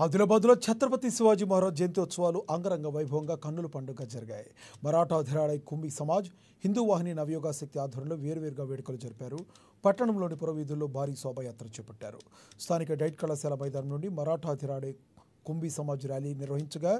ఆదిలాబాద్లో ఛత్రపతి శివాజీ మహారాజ్ జయంతి ఉత్సవాలు అంగరంగ వైభవంగా కన్నుల పండుగ జరిగాయి. మరాఠా అధిరాడై కుంభీ సమాజ్, హిందూ వాహిని నవయోగ శక్తి ఆధ్వర్యంలో వేరువేరుగా వేడుకలు జరిపారు. పట్టణంలోని పురవీధుల్లో భారీ శోభాయాత్ర చేపట్టారు. స్థానిక డైట్ కళాశాల మైదానం నుండి మరాఠా అధిరాడై కుంభీ సమాజ్ ర్యాలీ నిర్వహించగా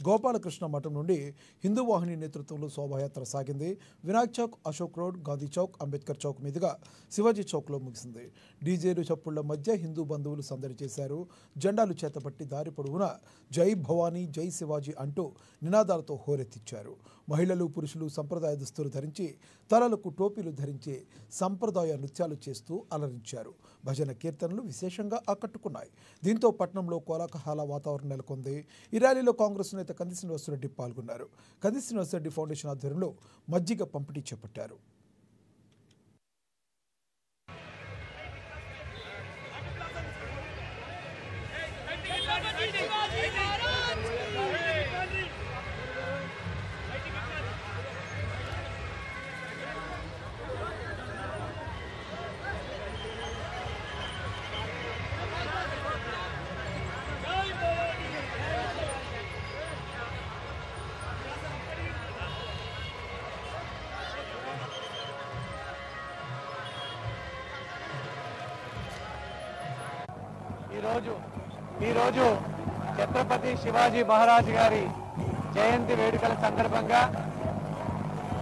గోపాలకృష్ణ మఠం నుండి హిందూ వాహిని నేతృత్వంలో శోభాయాత్ర సాగింది. వినాయక్ చౌక్, అశోక్ రోడ్, గాంధీ చౌక్, అంబేద్కర్ చౌక్ మీదుగా శివాజీ చౌక్లో ముగిసింది. డీజేలు చప్పుళ్ల మధ్య హిందూ బంధువులు సందడి చేశారు. జెండాలు చేతపట్టి దారి పొడవునా జై భవానీ, జై శివాజీ అంటూ నినాదాలతో హోరెత్తిచ్చారు. మహిళలు, పురుషులు సంప్రదాయ దుస్తులు ధరించి తలలకు టోపీలు ధరించి సంప్రదాయ నృత్యాలు చేస్తూ అలరించారు. భజన కీర్తనలు విశేషంగా ఆకట్టుకున్నాయి. దీంతో పట్టణంలో కోలాహల వాతావరణం నెలకొంది. ఈ ర్యాలీలో కాంగ్రెస్ నేత కంది శ్రీనివాసరెడ్డి పాల్గొన్నారు. కంది శ్రీనివాసరెడ్డి ఫౌండేషన్ ఆధ్వర్యంలో మజ్జిగ పంపిణీ చేపట్టారు. ఈరోజు ఛత్రపతి శివాజీ మహారాజ్ గారి జయంతి వేడుకల సందర్భంగా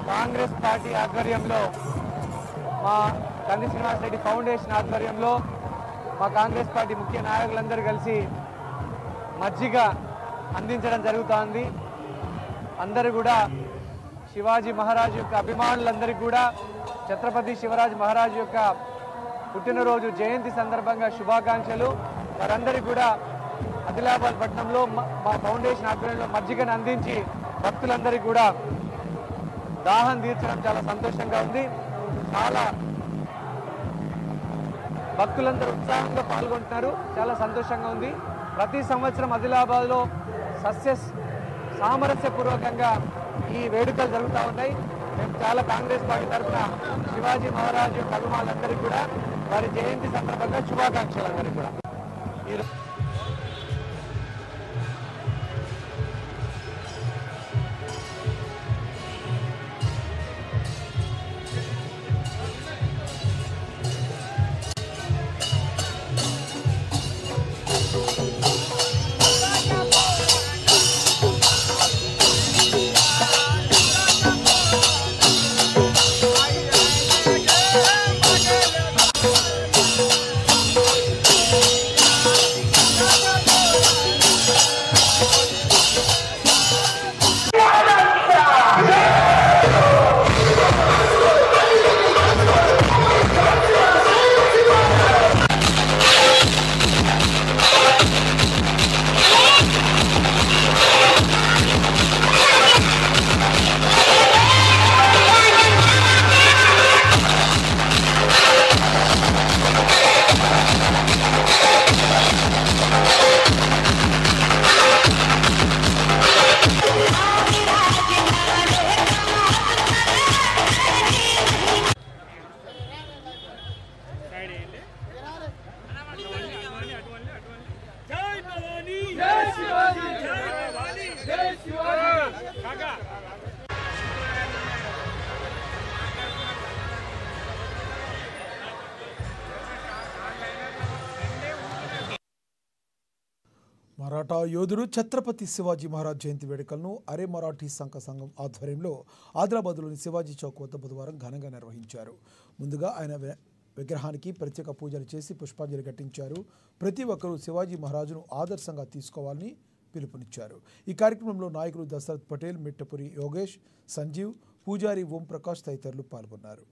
కాంగ్రెస్ పార్టీ ఆధ్వర్యంలో, మా కంది శ్రీనివాసరెడ్డి ఫౌండేషన్ ఆధ్వర్యంలో మా కాంగ్రెస్ పార్టీ ముఖ్య నాయకులందరూ కలిసి మజ్జిగ అందించడం జరుగుతోంది. అందరూ కూడా శివాజీ మహారాజ్ యొక్క అభిమానులందరికీ కూడా ఛత్రపతి శివరాజ్ మహారాజ్ యొక్క పుట్టినరోజు జయంతి సందర్భంగా శుభాకాంక్షలు. వారందరికీ కూడా ఆదిలాబాద్ పట్టణంలో మా ఫౌండేషన్ ఆధ్వర్యంలో మజ్జిగను అందించి భక్తులందరికీ కూడా దాహం తీర్చడం చాలా సంతోషంగా ఉంది. చాలా భక్తులందరూ ఉత్సాహంగా పాల్గొంటున్నారు. చాలా సంతోషంగా ఉంది. ప్రతి సంవత్సరం ఆదిలాబాద్లో సామరస్యపూర్వకంగా ఈ వేడుకలు జరుగుతూ ఉన్నాయి. మేము చాలా కాంగ్రెస్ పార్టీ తరఫున శివాజీ మహారాజ్ యొక్క అభిమానులందరికీ కూడా వారి జయంతి సందర్భంగా శుభాకాంక్షలు అందరికీ కూడా. మరాఠా యోధుడు ఛత్రపతి శివాజీ మహారాజ్ జయంతి వేడుకలను అరే మరాఠీ సంఘం ఆధ్వర్యంలో ఆదిలాబాద్లోని శివాజీ చౌక్ వద్ద బుధవారం ఘనంగా నిర్వహించారు. ముందుగా ఆయన విగ్రహానికి ప్రత్యేక పూజలు చేసి పుష్పాంజలి ఘటించారు. ప్రతి ఒక్కరూ శివాజీ మహారాజును ఆదర్శంగా తీసుకోవాలని పిలుపునిచ్చారు. ఈ కార్యక్రమంలో నాయకులు దశరథ్ పటేల్, మిట్టపురి యోగేష్, సంజీవ్, పూజారి ఓం ప్రకాష్ తదితరులు పాల్గొన్నారు.